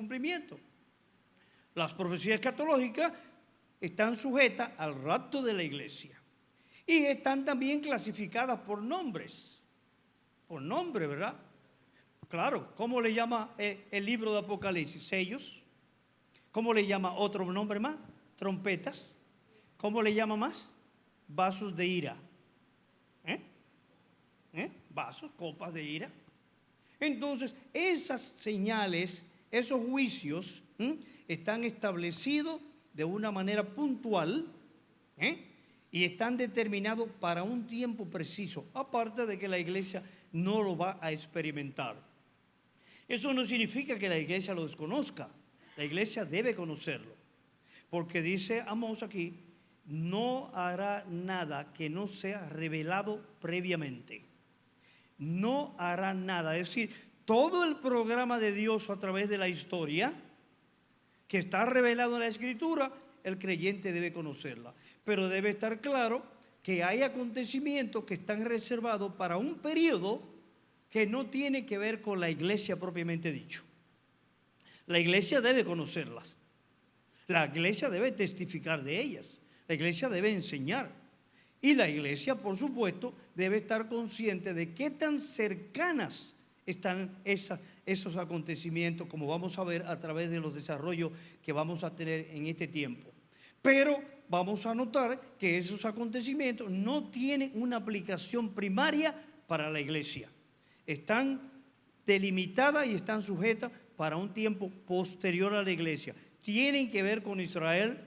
cumplimiento. Las profecías escatológicas están sujetas al rapto de la iglesia y están también clasificadas por nombres. Por nombre, ¿verdad? Claro, ¿cómo le llama el libro de Apocalipsis? Sellos. ¿Cómo le llama otro nombre más? Trompetas. ¿Cómo le llama más? Vasos de ira. Vasos, copas de ira. Entonces, esas señales, esos juicios, están establecidos de una manera puntual, y están determinados para un tiempo preciso, aparte de que la iglesia no lo va a experimentar. Eso no significa que la iglesia lo desconozca. La iglesia debe conocerlo, porque dice Amós aquí, no hará nada que no sea revelado previamente. No hará nada, es decir, todo el programa de Dios a través de la historia que está revelado en la Escritura, el creyente debe conocerla, pero debe estar claro que hay acontecimientos que están reservados para un periodo que no tiene que ver con la iglesia propiamente dicho. La iglesia debe conocerlas, la iglesia debe testificar de ellas, la iglesia debe enseñar, y la iglesia, por supuesto, debe estar consciente de qué tan cercanas están esos acontecimientos, como vamos a ver a través de los desarrollos que vamos a tener en este tiempo. Pero vamos a notar que esos acontecimientos no tienen una aplicación primaria para la iglesia. Están delimitadas y están sujetas para un tiempo posterior a la iglesia. Tienen que ver con Israel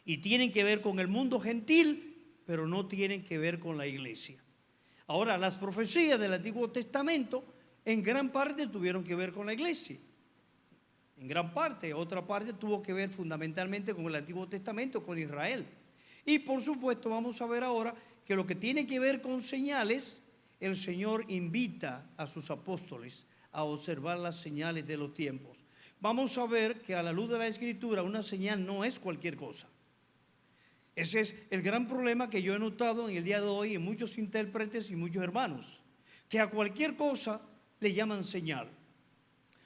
y tienen que ver con el mundo gentil, pero no tienen que ver con la iglesia. Ahora, las profecías del Antiguo Testamento en gran parte tuvieron que ver con la iglesia. En gran parte, otra parte tuvo que ver fundamentalmente con el Antiguo Testamento, con Israel. Y por supuesto vamos a ver ahora que lo que tiene que ver con señales, el Señor invita a sus apóstoles a observar las señales de los tiempos. Vamos a ver que a la luz de la Escritura una señal no es cualquier cosa. Ese es el gran problema que yo he notado en el día de hoy en muchos intérpretes y muchos hermanos, que a cualquier cosa le llaman señal.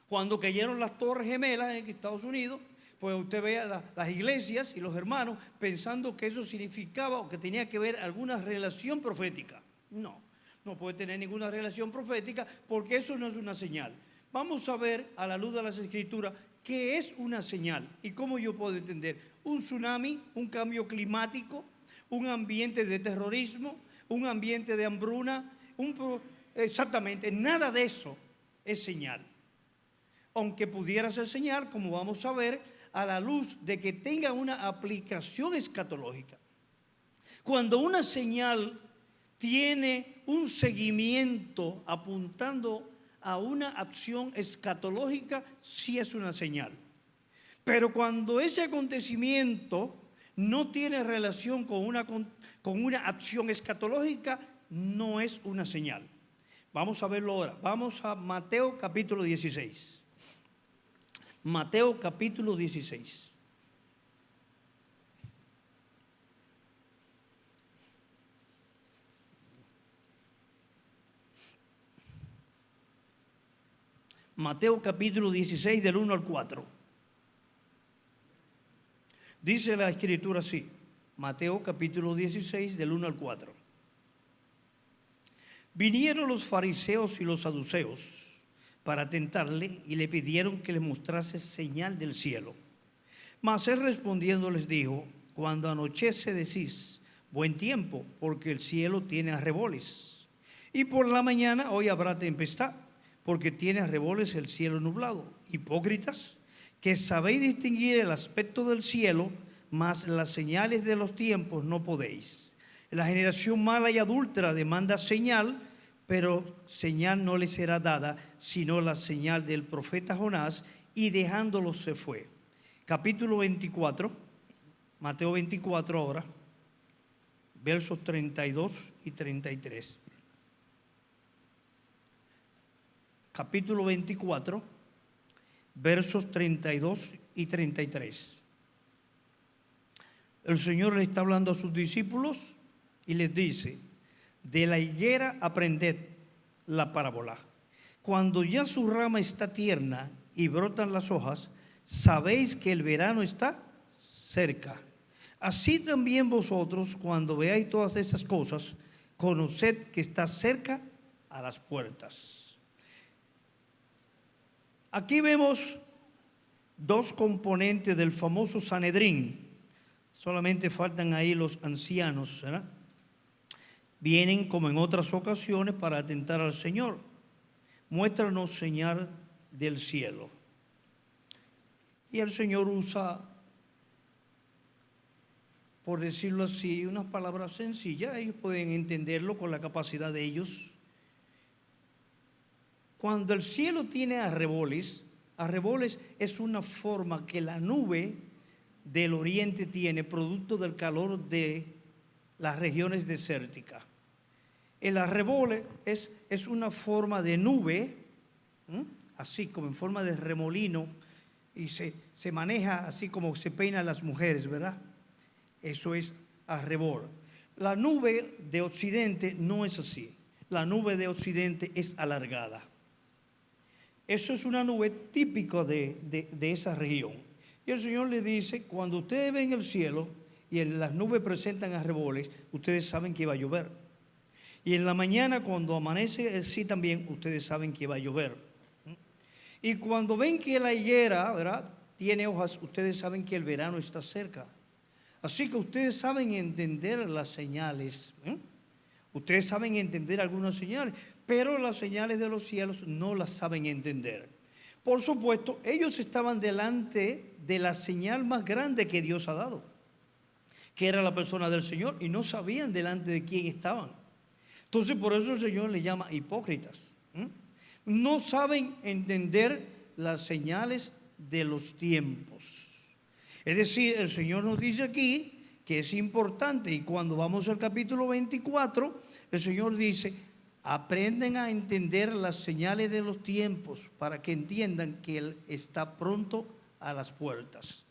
Cuando cayeron las Torres Gemelas en Estados Unidos, pues usted ve las iglesias y los hermanos pensando que eso significaba o que tenía que ver alguna relación profética. No, no puede tener ninguna relación profética porque eso no es una señal. Vamos a ver a la luz de las Escrituras qué es una señal y cómo yo puedo entender un tsunami, un cambio climático, un ambiente de terrorismo, un ambiente de hambruna, exactamente, nada de eso es señal. Aunque pudiera ser señal, como vamos a ver, a la luz de que tenga una aplicación escatológica. Cuando una señal tiene un seguimiento apuntando a una acción escatológica, sí es una señal. Pero cuando ese acontecimiento no tiene relación con una acción escatológica, no es una señal. Vamos a verlo ahora. Vamos a Mateo capítulo 16. Mateo capítulo 16. Mateo capítulo 16 del 1 al 4. Dice la Escritura así. Mateo capítulo 16 del 1 al 4. Vinieron los fariseos y los saduceos para tentarle y le pidieron que les mostrase señal del cielo. Mas él respondiendo les dijo, cuando anochece decís, buen tiempo, porque el cielo tiene arreboles. Y por la mañana hoy habrá tempestad, porque tiene arreboles el cielo nublado. Hipócritas, que sabéis distinguir el aspecto del cielo, mas las señales de los tiempos no podéis. La generación mala y adúltera demanda señal, pero señal no le será dada, sino la señal del profeta Jonás, y dejándolo se fue. Capítulo 24, Mateo 24 ahora, versos 32 y 33. Capítulo 24, versos 32 y 33. El Señor le está hablando a sus discípulos y les dice, de la higuera aprended la parábola. Cuando ya su rama está tierna y brotan las hojas, sabéis que el verano está cerca. Así también vosotros, cuando veáis todas estas cosas, conoced que está cerca a las puertas. Aquí vemos dos componentes del famoso Sanedrín. Solamente faltan ahí los ancianos, ¿verdad? Vienen como en otras ocasiones para atentar al Señor. Muéstranos señal del cielo. Y el Señor usa, por decirlo así, unas palabras sencillas. Ellos pueden entenderlo con la capacidad de ellos. Cuando el cielo tiene arreboles es una forma que la nube del oriente tiene, producto del calor de las regiones desérticas. El arrebole es una forma de nube, así como en forma de remolino, y se maneja así como se peinan las mujeres, ¿verdad? Eso es arrebol. La nube de occidente no es así. La nube de occidente es alargada. Eso es una nube típica de esa región. Y el Señor le dice, cuando ustedes ven el cielo y las nubes presentan arreboles, ustedes saben que va a llover. Y en la mañana cuando amanece sí también, ustedes saben que va a llover. Y cuando ven que la higuera, ¿verdad?, tiene hojas, ustedes saben que el verano está cerca. Así que ustedes saben entender las señales. Ustedes saben entender algunas señales, pero las señales de los cielos no las saben entender. Por supuesto, ellos estaban delante de la señal más grande que Dios ha dado, que era la persona del Señor, y no sabían delante de quién estaban. Entonces, por eso el Señor les llama hipócritas. No saben entender las señales de los tiempos. Es decir, el Señor nos dice aquí que es importante, y cuando vamos al capítulo 24, el Señor dice, aprenden a entender las señales de los tiempos para que entiendan que Él está pronto a las puertas.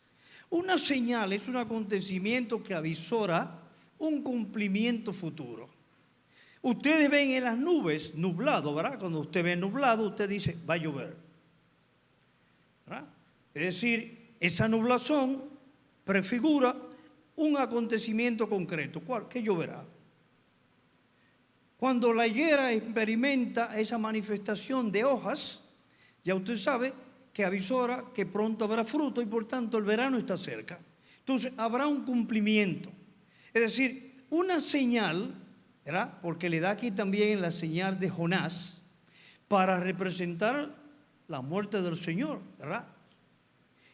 Una señal es un acontecimiento que avisora un cumplimiento futuro. Ustedes ven en las nubes nublado, ¿verdad? Cuando usted ve nublado, usted dice, va a llover, ¿verdad? Es decir, esa nublazón prefigura un acontecimiento concreto. ¿Cuál? ¿Qué lloverá? Cuando la higuera experimenta esa manifestación de hojas, ya usted sabe que avisora que pronto habrá fruto y por tanto el verano está cerca. Entonces habrá un cumplimiento. Es decir, una señal, ¿verdad?, porque le da aquí también la señal de Jonás para representar la muerte del Señor, ¿verdad?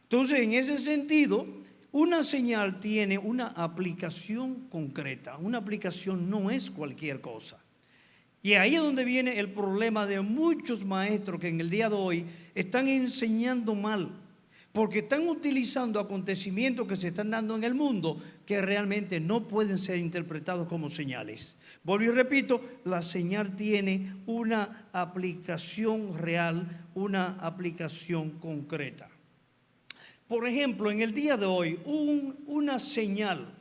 Entonces, en ese sentido, una señal tiene una aplicación concreta. Una aplicación no es cualquier cosa. Y ahí es donde viene el problema de muchos maestros que en el día de hoy están enseñando mal, porque están utilizando acontecimientos que se están dando en el mundo que realmente no pueden ser interpretados como señales. Vuelvo y repito, la señal tiene una aplicación real, una aplicación concreta. Por ejemplo, en el día de hoy, una señal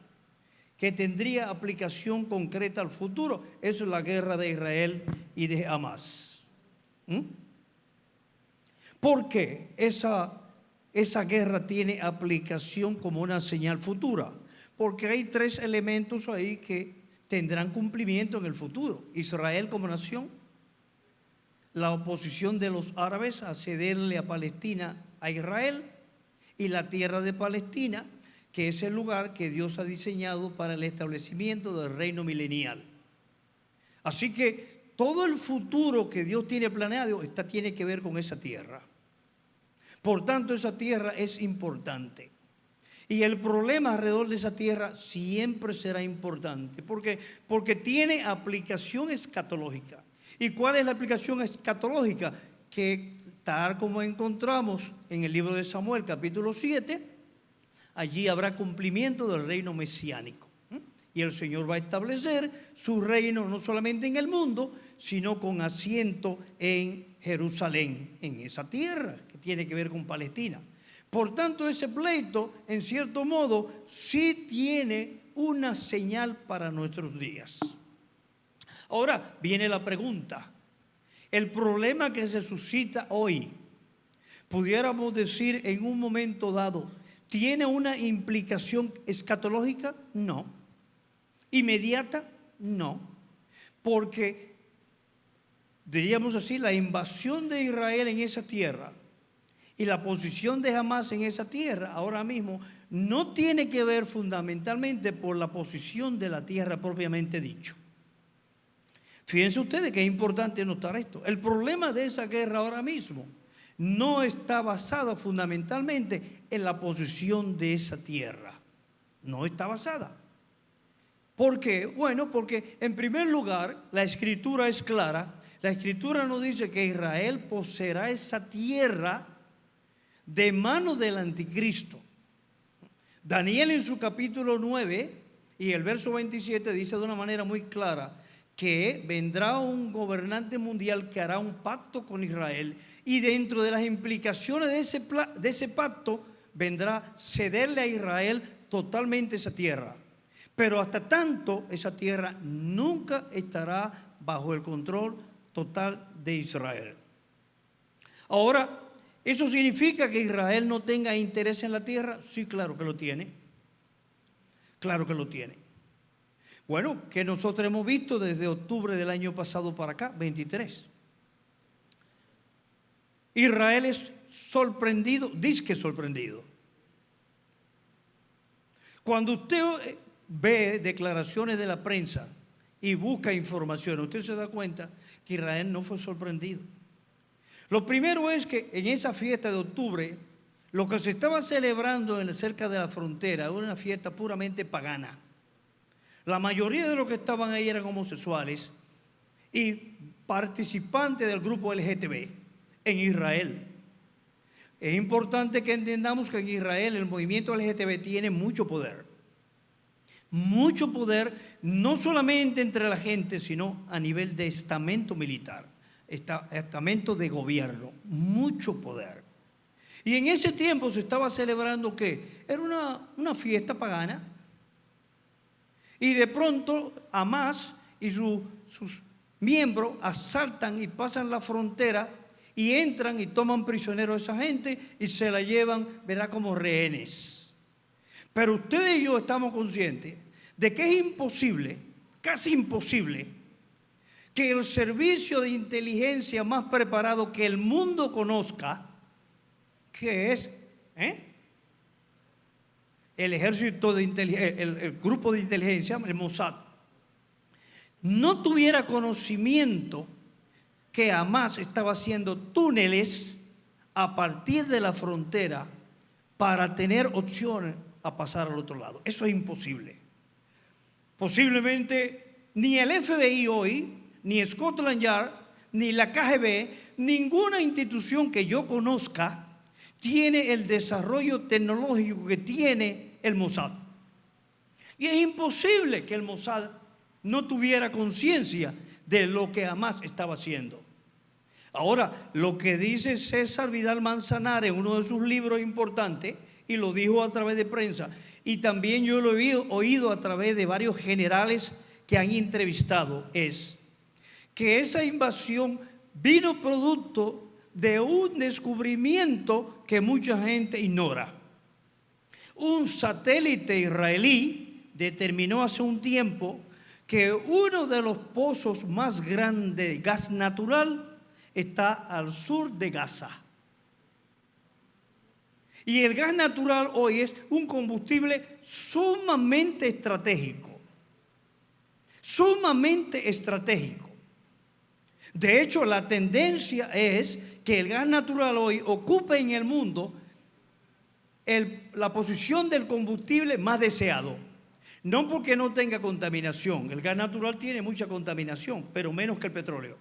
que tendría aplicación concreta al futuro, eso es la guerra de Israel y de Hamas. ¿Por qué esa guerra tiene aplicación como una señal futura? Porque hay tres elementos ahí que tendrán cumplimiento en el futuro. Israel como nación, la oposición de los árabes a cederle a Palestina a Israel y la tierra de Palestina, que es el lugar que Dios ha diseñado para el establecimiento del reino milenial. Así que todo el futuro que Dios tiene planeado tiene que ver con esa tierra. Por tanto, esa tierra es importante. Y el problema alrededor de esa tierra siempre será importante. ¿Por qué? Porque tiene aplicación escatológica. ¿Y cuál es la aplicación escatológica? Que tal como encontramos en el libro de Samuel, capítulo 7, allí habrá cumplimiento del reino mesiánico. Y el Señor va a establecer su reino no solamente en el mundo, sino con asiento en Jerusalén, en esa tierra que tiene que ver con Palestina. Por tanto, ese pleito, en cierto modo, sí tiene una señal para nuestros días. Ahora viene la pregunta. El problema que se suscita hoy, pudiéramos decir en un momento dado, ¿tiene una implicación escatológica? No. ¿Inmediata? No. Porque, diríamos así, la invasión de Israel en esa tierra y la posición de Hamás en esa tierra ahora mismo no tiene que ver fundamentalmente por la posición de la tierra propiamente dicho. Fíjense ustedes que es importante notar esto. El problema de esa guerra ahora mismo no está basado fundamentalmente en la posición de esa tierra. No está basada. ¿Por qué? Bueno, porque en primer lugar la Escritura es clara. La Escritura nos dice que Israel poseerá esa tierra de mano del anticristo. Daniel en su capítulo 9 y el verso 27 dice de una manera muy clara que vendrá un gobernante mundial que hará un pacto con Israel y dentro de las implicaciones de ese pacto vendrá cederle a Israel totalmente esa tierra. Pero hasta tanto esa tierra nunca estará bajo el control total de Israel. Ahora, ¿eso significa que Israel no tenga interés en la tierra? Sí, claro que lo tiene. Claro que lo tiene. Bueno, que nosotros hemos visto desde octubre del año pasado para acá, 23. Israel es sorprendido, disque sorprendido. Cuando usted ve declaraciones de la prensa y busca información, usted se da cuenta que Israel no fue sorprendido. Lo primero es que en esa fiesta de octubre, lo que se estaba celebrando cerca de la frontera era una fiesta puramente pagana. La mayoría de los que estaban ahí eran homosexuales y participantes del grupo LGTB en Israel. Es importante que entendamos que en Israel el movimiento LGTB tiene mucho poder. Mucho poder, no solamente entre la gente, sino a nivel de estamento militar, estamento de gobierno, mucho poder. Y en ese tiempo se estaba celebrando ¿qué? Era una fiesta pagana. Y de pronto Hamás y sus miembros asaltan y pasan la frontera y entran y toman prisionero a esa gente y se la llevan, verá, como rehenes. Pero ustedes y yo estamos conscientes de que es imposible, casi imposible, que el servicio de inteligencia más preparado que el mundo conozca, que es el ejército de el grupo de inteligencia, el Mossad, no tuviera conocimiento que Hamás estaba haciendo túneles a partir de la frontera para tener opciones a pasar al otro lado. Eso es imposible. Posiblemente ni el FBI hoy, ni Scotland Yard, ni la KGB, ninguna institución que yo conozca tiene el desarrollo tecnológico que tiene el Mossad. Y es imposible que el Mossad no tuviera conciencia de lo que Hamás estaba haciendo. Ahora, lo que dice César Vidal Manzanares en uno de sus libros importantes, y lo dijo a través de prensa, y también yo lo he oído a través de varios generales que han entrevistado, es que esa invasión vino producto de un descubrimiento que mucha gente ignora. Un satélite israelí determinó hace un tiempo que uno de los pozos más grandes de gas natural está al sur de Gaza. Y el gas natural hoy es un combustible sumamente estratégico. Sumamente estratégico. De hecho, la tendencia es que el gas natural hoy ocupe en el mundo la posición del combustible más deseado. No porque no tenga contaminación. El gas natural tiene mucha contaminación, pero menos que el petróleo.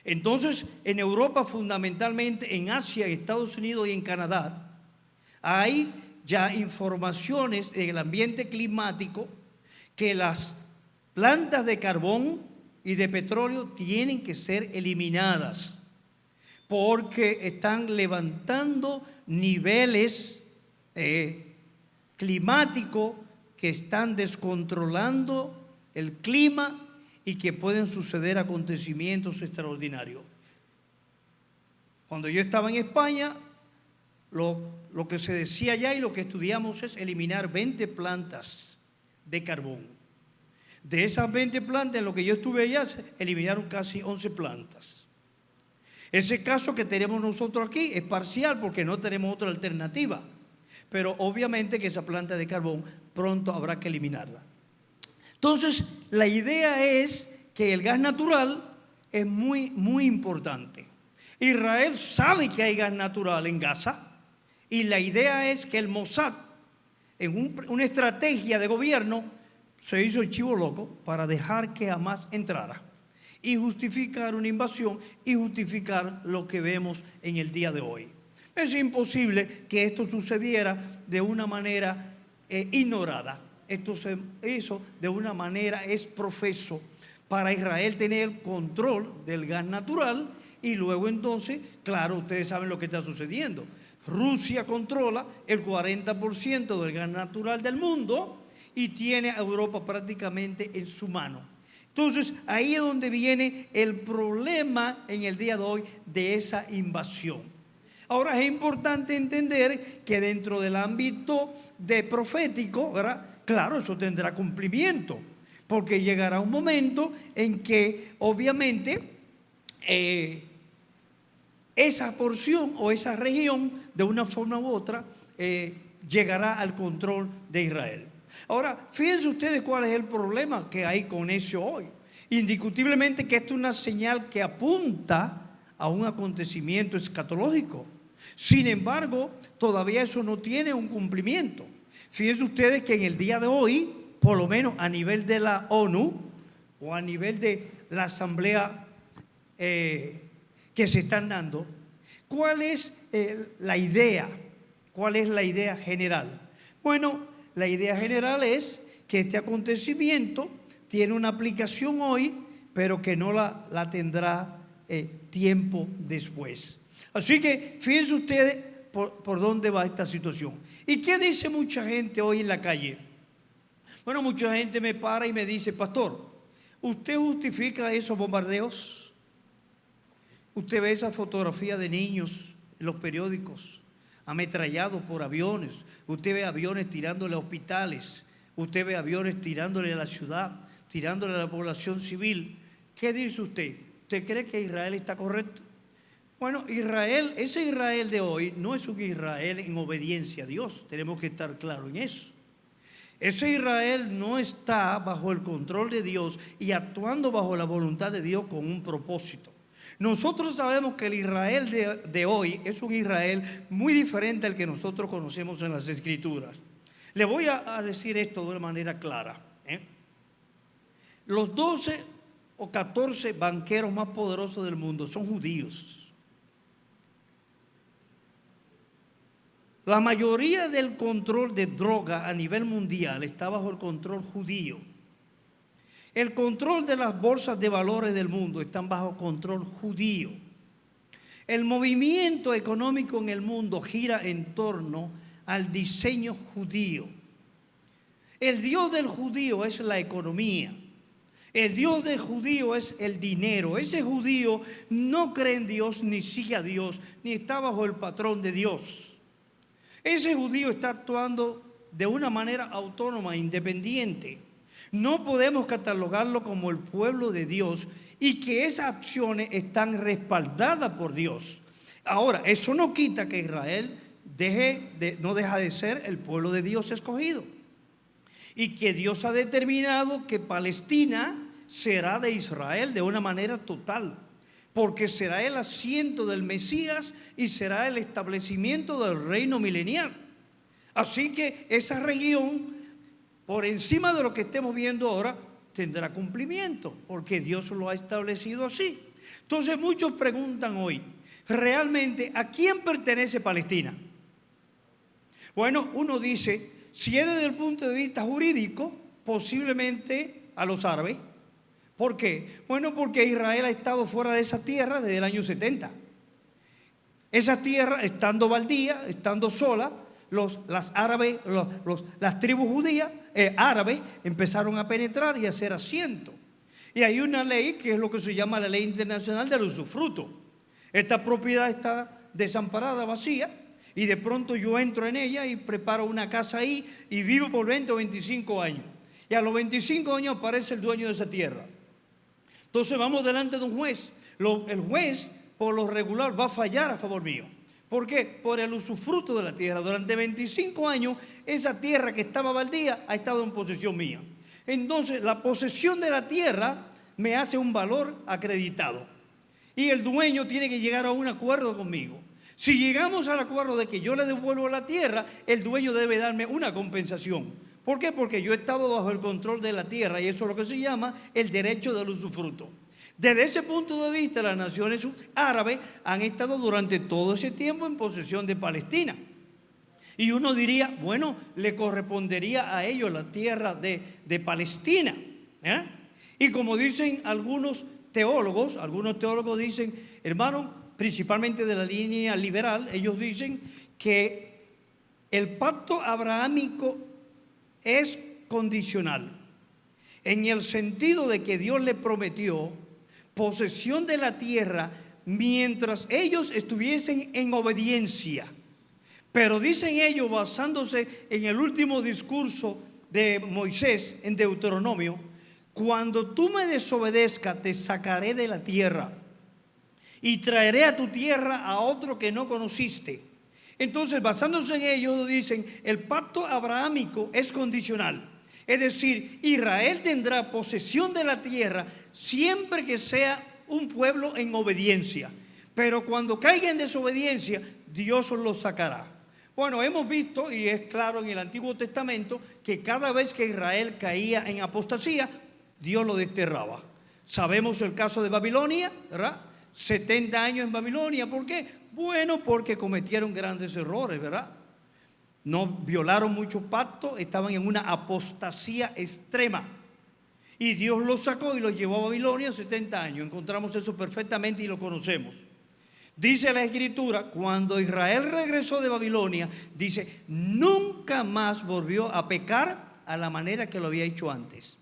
Entonces, en Europa, fundamentalmente en Asia, Estados Unidos y en Canadá, hay ya informaciones en el ambiente climático que las plantas de carbón y de petróleo tienen que ser eliminadas porque están levantando niveles climáticos que están descontrolando el clima y que pueden suceder acontecimientos extraordinarios. Cuando yo estaba en España, lo que se decía allá y lo que estudiamos es eliminar 20 plantas de carbón. De esas 20 plantas, en lo que yo estuve allá, se eliminaron casi 11 plantas. Ese caso que tenemos nosotros aquí es parcial porque no tenemos otra alternativa. Pero obviamente que esa planta de carbón pronto habrá que eliminarla. Entonces, la idea es que el gas natural es muy, muy importante. Israel sabe que hay gas natural en Gaza y la idea es que el Mossad, en una estrategia de gobierno, se hizo el chivo loco para dejar que Hamas entrara y justificar una invasión y justificar lo que vemos en el día de hoy. Es imposible que esto sucediera de una manera ignorada. Esto se hizo de una manera es profeso para Israel tener el control del gas natural y luego entonces, claro, ustedes saben lo que está sucediendo. Rusia controla el 40% del gas natural del mundo y tiene a Europa prácticamente en su mano. Entonces, ahí es donde viene el problema en el día de hoy de esa invasión. Ahora, es importante entender que dentro del ámbito de profético, ¿verdad? Claro, eso tendrá cumplimiento, porque llegará un momento en que, obviamente, esa porción o esa región, de una forma u otra, llegará al control de Israel. Ahora, fíjense ustedes cuál es el problema que hay con eso hoy. Indiscutiblemente que esto es una señal que apunta a un acontecimiento escatológico. Sin embargo, todavía eso no tiene un cumplimiento. Fíjense ustedes que en el día de hoy, por lo menos a nivel de la ONU o a nivel de la asamblea que se están dando, ¿cuál es la idea? ¿Cuál es la idea general? Bueno, la idea general es que este acontecimiento tiene una aplicación hoy, pero que no la tendrá tiempo después. Así que fíjense ustedes por dónde va esta situación. ¿Y qué dice mucha gente hoy en la calle? Bueno, mucha gente me para y me dice, pastor, ¿usted justifica esos bombardeos? Usted ve esa fotografía de niños en los periódicos, ametrallados por aviones. Usted ve aviones tirándole a hospitales. Usted ve aviones tirándole a la ciudad, tirándole a la población civil. ¿Qué dice usted? ¿Usted cree que Israel está correcto? Bueno, Israel, ese Israel de hoy no es un Israel en obediencia a Dios. Tenemos que estar claros en eso. Ese Israel no está bajo el control de Dios y actuando bajo la voluntad de Dios con un propósito. Nosotros sabemos que el Israel de hoy es un Israel muy diferente al que nosotros conocemos en las Escrituras. Le voy a decir esto de una manera clara. Los 12 o 14 banqueros más poderosos del mundo son judíos. La mayoría del control de droga a nivel mundial está bajo el control judío. El control de las bolsas de valores del mundo están bajo control judío. El movimiento económico en el mundo gira en torno al diseño judío. El Dios del judío es la economía. El Dios del judío es el dinero. Ese judío no cree en Dios, ni sigue a Dios, ni está bajo el patrón de Dios. Ese judío está actuando de una manera autónoma, independiente. No podemos catalogarlo como el pueblo de Dios y que esas acciones están respaldadas por Dios. Ahora, eso no quita que Israel no deja de ser el pueblo de Dios escogido. Y que Dios ha determinado que Palestina será de Israel de una manera total. Porque será el asiento del Mesías y será el establecimiento del reino milenial. Así que esa región, por encima de lo que estemos viendo ahora, tendrá cumplimiento, porque Dios lo ha establecido así. Entonces muchos preguntan hoy, ¿realmente a quién pertenece Palestina? Bueno, uno dice, si es desde el punto de vista jurídico, posiblemente a los árabes. ¿Por qué? Bueno, porque Israel ha estado fuera de esa tierra desde el año 70. Esa tierra, estando baldía, estando sola, las tribus judías, árabes, empezaron a penetrar y a hacer asiento. Y hay una ley que es lo que se llama la ley internacional del usufructo. Esta propiedad está desamparada, vacía, y de pronto yo entro en ella y preparo una casa ahí y vivo por 20 o 25 años. Y a los 25 años aparece el dueño de esa tierra. Entonces vamos delante de un juez. El juez, por lo regular, va a fallar a favor mío. ¿Por qué? Por el usufructo de la tierra. Durante 25 años, esa tierra que estaba baldía ha estado en posesión mía. Entonces, la posesión de la tierra me hace un valor acreditado. Y el dueño tiene que llegar a un acuerdo conmigo. Si llegamos al acuerdo de que yo le devuelvo la tierra, el dueño debe darme una compensación. ¿Por qué? Porque yo he estado bajo el control de la tierra y eso es lo que se llama el derecho del usufructo. Desde ese punto de vista, las naciones árabes han estado durante todo ese tiempo en posesión de Palestina. Y uno diría, bueno, le correspondería a ellos la tierra de Palestina. Y como dicen algunos teólogos dicen, hermano, principalmente de la línea liberal, ellos dicen que el pacto abrahámico es condicional, en el sentido de que Dios le prometió posesión de la tierra mientras ellos estuviesen en obediencia. Pero dicen ellos, basándose en el último discurso de Moisés en Deuteronomio, cuando tú me desobedezcas, te sacaré de la tierra y traeré a tu tierra a otro que no conociste. Entonces, basándose en ellos, dicen, el pacto abrahámico es condicional. Es decir, Israel tendrá posesión de la tierra siempre que sea un pueblo en obediencia. Pero cuando caiga en desobediencia, Dios los sacará. Bueno, hemos visto, y es claro en el Antiguo Testamento, que cada vez que Israel caía en apostasía, Dios lo desterraba. Sabemos el caso de Babilonia, ¿verdad? 70 años en Babilonia. ¿Por qué? Bueno, porque cometieron grandes errores, ¿verdad? No violaron muchos pactos, estaban en una apostasía extrema. Y Dios los sacó y los llevó a Babilonia 70 años. Encontramos eso perfectamente y lo conocemos. Dice la Escritura, cuando Israel regresó de Babilonia, dice, nunca más volvió a pecar a la manera que lo había hecho antes.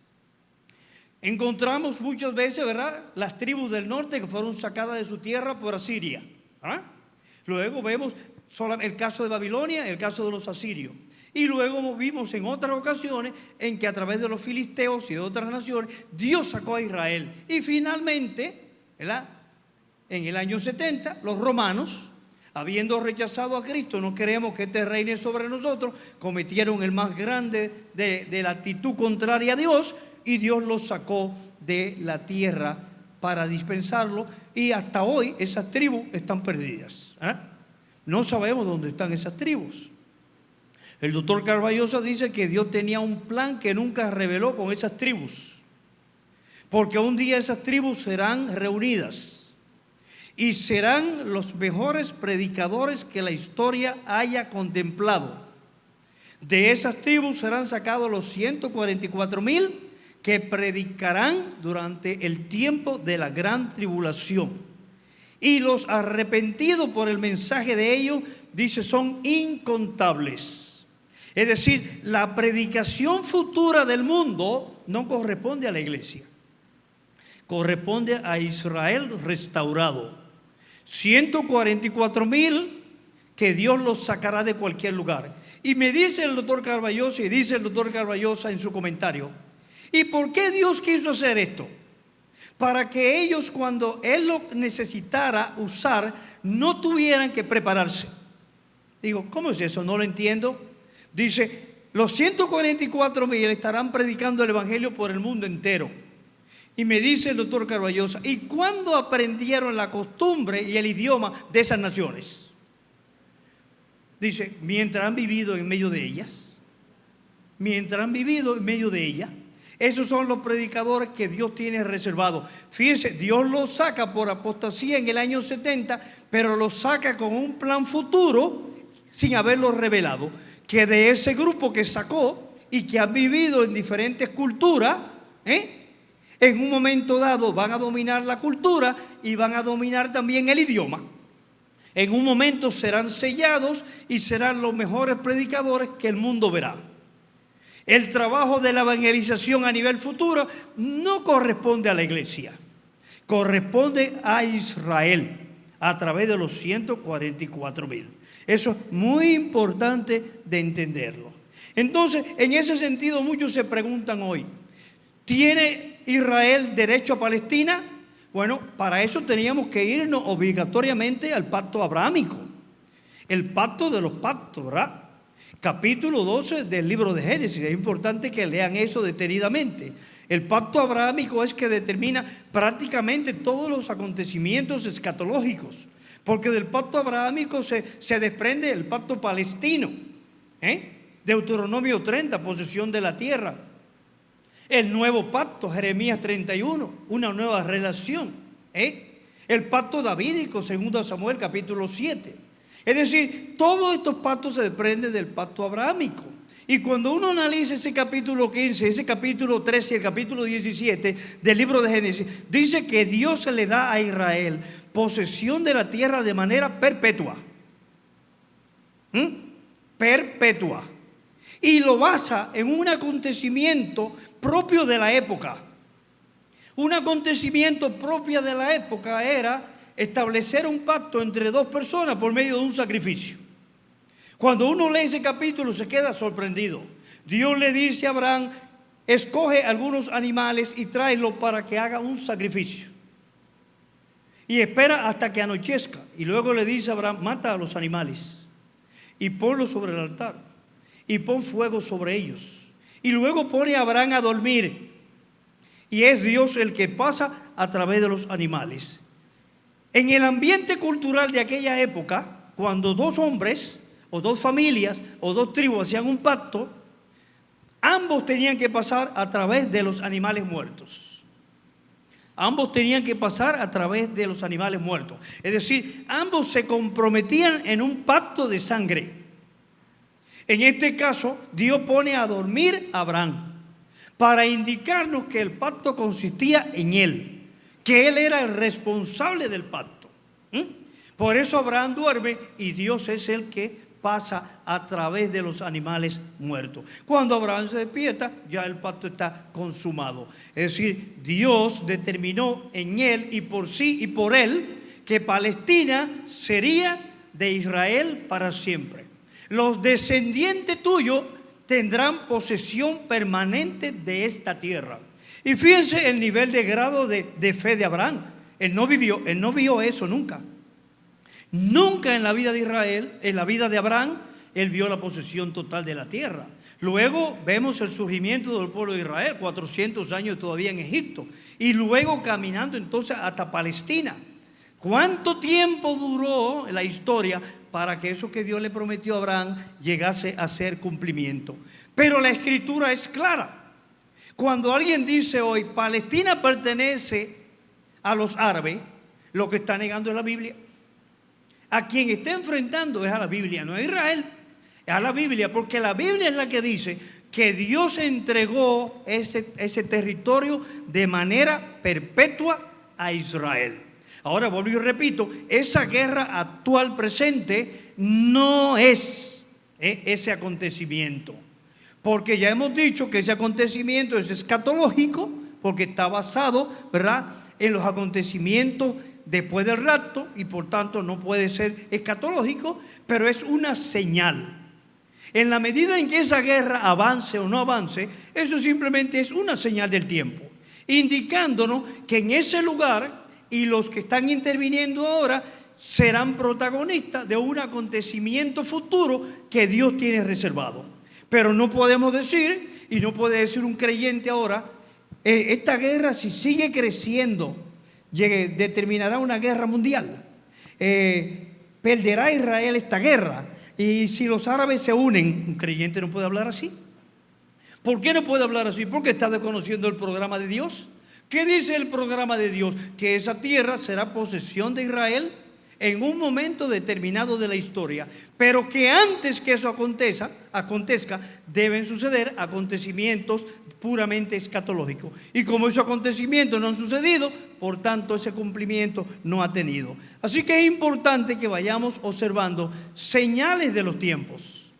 Encontramos muchas veces, ¿verdad?, las tribus del norte que fueron sacadas de su tierra por Asiria. Luego vemos el caso de Babilonia, el caso de los asirios. Y luego vimos en otras ocasiones en que a través de los filisteos y de otras naciones, Dios sacó a Israel. Y finalmente, ¿verdad?, en el año 70, los romanos, habiendo rechazado a Cristo, no queremos que este reine sobre nosotros, cometieron el más grande de la actitud contraria a Dios, y Dios los sacó de la tierra para dispensarlo, y hasta hoy esas tribus están perdidas. No sabemos dónde están esas tribus. El doctor Carballosa dice que Dios tenía un plan que nunca reveló con esas tribus, porque un día esas tribus serán reunidas y serán los mejores predicadores que la historia haya contemplado. De esas tribus serán sacados los 144,000 que predicarán durante el tiempo de la gran tribulación. Y los arrepentidos por el mensaje de ellos, dice, son incontables. Es decir, la predicación futura del mundo no corresponde a la iglesia, corresponde a Israel restaurado. 144,000 que Dios los sacará de cualquier lugar. Y me dice el doctor Carballosa, y dice el doctor Carballosa en su comentario, ¿y por qué Dios quiso hacer esto? Para que ellos, cuando Él lo necesitara usar, no tuvieran que prepararse. Digo, ¿cómo es eso? No lo entiendo. Dice, los 144,000 estarán predicando el evangelio por el mundo entero. Y me dice el doctor Carballosa, ¿y cuándo aprendieron la costumbre y el idioma de esas naciones? Dice, mientras han vivido en medio de ellas. Mientras han vivido en medio de ellas. Esos son los predicadores que Dios tiene reservados. Fíjese, Dios los saca por apostasía en el año 70, pero los saca con un plan futuro sin haberlo revelado. Que de ese grupo que sacó y que ha vivido en diferentes culturas, en un momento dado van a dominar la cultura y van a dominar también el idioma. En un momento serán sellados y serán los mejores predicadores que el mundo verá. El trabajo de la evangelización a nivel futuro no corresponde a la iglesia, corresponde a Israel, a través de los 144,000. Eso es muy importante de entenderlo. Entonces, en ese sentido, muchos se preguntan hoy, ¿tiene Israel derecho a Palestina? Bueno, para eso teníamos que irnos obligatoriamente al pacto abrahámico, el pacto de los pactos, ¿verdad? Capítulo 12 del libro de Génesis. Es importante que lean eso detenidamente. El pacto abrahámico es que determina prácticamente todos los acontecimientos escatológicos, porque del pacto abrahámico se desprende el pacto palestino, Deuteronomio 30, posesión de la tierra. El nuevo pacto, Jeremías 31, una nueva relación. El pacto davídico, 2 Samuel capítulo 7. Es decir, todos estos pactos se desprenden del pacto abrahámico. Y cuando uno analiza ese capítulo 15, ese capítulo 13 y el capítulo 17 del libro de Génesis, dice que Dios se le da a Israel posesión de la tierra de manera perpetua. Perpetua. Y lo basa en un acontecimiento propio de la época. Un acontecimiento propio de la época era establecer un pacto entre dos personas por medio de un sacrificio. Cuando uno lee ese capítulo se queda sorprendido. Dios le dice a Abraham, escoge algunos animales y tráelos para que haga un sacrificio. Y espera hasta que anochezca. Y luego le dice a Abraham, mata a los animales y ponlos sobre el altar y pon fuego sobre ellos. Y luego pone a Abraham a dormir. Y es Dios el que pasa a través de los animales. En el ambiente cultural de aquella época, cuando dos hombres o dos familias o dos tribus hacían un pacto, ambos tenían que pasar a través de los animales muertos. Ambos tenían que pasar a través de los animales muertos. Es decir, ambos se comprometían en un pacto de sangre. En este caso, Dios pone a dormir a Abraham para indicarnos que el pacto consistía en él, que él era el responsable del pacto. Por eso Abraham duerme y Dios es el que pasa a través de los animales muertos. Cuando Abraham se despierta, ya el pacto está consumado. Es decir, Dios determinó en él y por sí y por él que Palestina sería de Israel para siempre. Los descendientes tuyos tendrán posesión permanente de esta tierra. Y fíjense el nivel de grado de fe de Abraham. Él no vio eso nunca. Nunca en la vida de Israel, en la vida de Abraham, él vio la posesión total de la tierra. Luego vemos el surgimiento del pueblo de Israel, 400 años todavía en Egipto, y luego caminando entonces hasta Palestina. ¿Cuánto tiempo duró la historia para que eso que Dios le prometió a Abraham llegase a ser cumplimiento? Pero la escritura es clara. Cuando alguien dice hoy, Palestina pertenece a los árabes, lo que está negando es la Biblia. A quien está enfrentando es a la Biblia, no a Israel, es a la Biblia, porque la Biblia es la que dice que Dios entregó ese territorio de manera perpetua a Israel. Ahora vuelvo y repito, esa guerra actual presente no es ese acontecimiento, porque ya hemos dicho que ese acontecimiento es escatológico, porque está basado, ¿verdad?, en los acontecimientos después del rapto y por tanto no puede ser escatológico, pero es una señal. En la medida en que esa guerra avance o no avance, eso simplemente es una señal del tiempo, indicándonos que en ese lugar y los que están interviniendo ahora serán protagonistas de un acontecimiento futuro que Dios tiene reservado. Pero no podemos decir, y no puede decir un creyente ahora, esta guerra si sigue creciendo, determinará una guerra mundial. Perderá Israel esta guerra. Y si los árabes se unen, un creyente no puede hablar así. ¿Por qué no puede hablar así? Porque está desconociendo el programa de Dios. ¿Qué dice el programa de Dios? Que esa tierra será posesión de Israel en un momento determinado de la historia, pero que antes que eso acontezca, deben suceder acontecimientos puramente escatológicos. Y como esos acontecimientos no han sucedido, por tanto ese cumplimiento no ha tenido. Así que es importante que vayamos observando señales de los tiempos.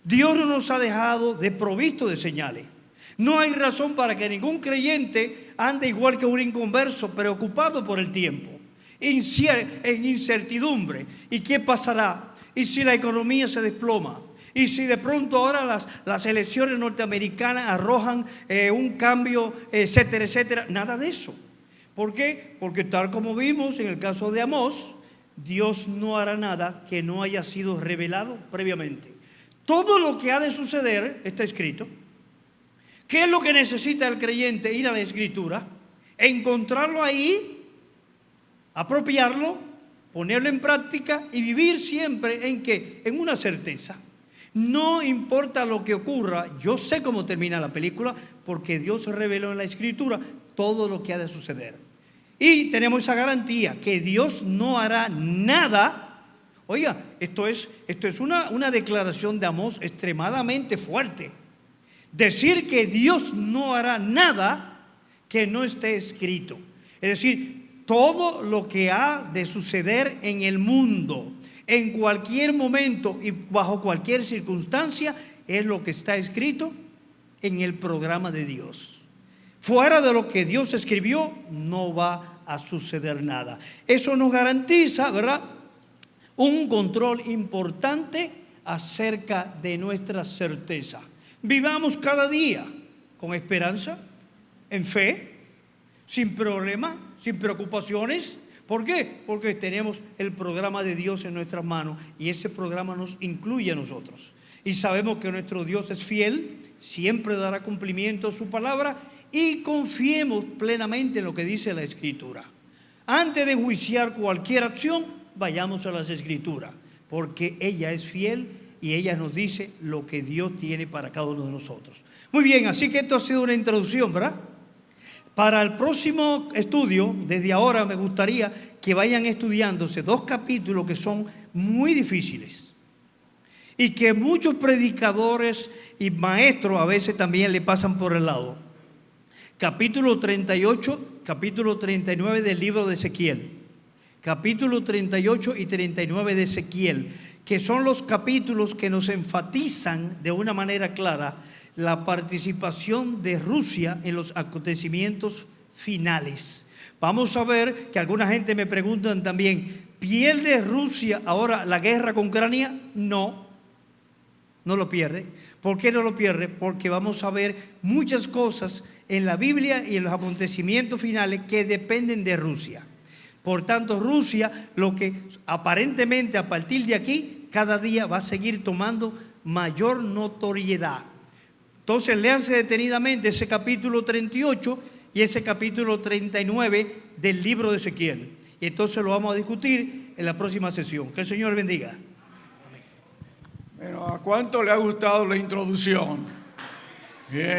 Dios no nos ha dejado desprovisto de señales. No hay razón para que ningún creyente ande igual que un inconverso, preocupado por el tiempo. en incertidumbre. ¿Y qué pasará? ¿Y si la economía se desploma? ¿Y si de pronto ahora las elecciones norteamericanas arrojan un cambio, etcétera, etcétera? Nada de eso. ¿Por qué? Porque tal como vimos en el caso de Amós, Dios no hará nada que no haya sido revelado previamente. Todo lo que ha de suceder está escrito. ¿Qué es lo que necesita el creyente? Ir a la Escritura, encontrarlo ahí, apropiarlo, ponerlo en práctica y vivir siempre ¿en qué? En una certeza. No importa lo que ocurra, yo sé cómo termina la película porque Dios reveló en la Escritura todo lo que ha de suceder. Y tenemos esa garantía que Dios no hará nada. Oiga, esto es una declaración de Amós extremadamente fuerte. Decir que Dios no hará nada que no esté escrito. Es decir, todo lo que ha de suceder en el mundo, en cualquier momento y bajo cualquier circunstancia, es lo que está escrito en el programa de Dios. Fuera de lo que Dios escribió, no va a suceder nada. Eso nos garantiza, ¿verdad?, un control importante acerca de nuestra certeza. Vivamos cada día con esperanza, en fe, sin problema, sin preocupaciones. ¿Por qué? Porque tenemos el programa de Dios en nuestras manos y ese programa nos incluye a nosotros. Y sabemos que nuestro Dios es fiel, siempre dará cumplimiento a su palabra y confiemos plenamente en lo que dice la Escritura. Antes de enjuiciar cualquier acción, vayamos a las Escrituras, porque ella es fiel y ella nos dice lo que Dios tiene para cada uno de nosotros. Muy bien, así que esto ha sido una introducción, ¿verdad? Para el próximo estudio, desde ahora me gustaría que vayan estudiándose 2 capítulos que son muy difíciles y que muchos predicadores y maestros a veces también le pasan por el lado. Capítulo 38, capítulo 39 del libro de Ezequiel. Capítulo 38 y 39 de Ezequiel, que son los capítulos que nos enfatizan de una manera clara la participación de Rusia en los acontecimientos finales. Vamos a ver que alguna gente me preguntan también, ¿pierde Rusia ahora la guerra con Ucrania? No, no lo pierde. ¿Por qué no lo pierde? Porque vamos a ver muchas cosas en la Biblia y en los acontecimientos finales que dependen de Rusia. Por tanto, Rusia, lo que aparentemente a partir de aquí, cada día va a seguir tomando mayor notoriedad. Entonces, léanse detenidamente ese capítulo 38 y ese capítulo 39 del libro de Ezequiel. Y entonces lo vamos a discutir en la próxima sesión. Que el Señor bendiga. Bueno, ¿a cuánto le ha gustado la introducción? Bien.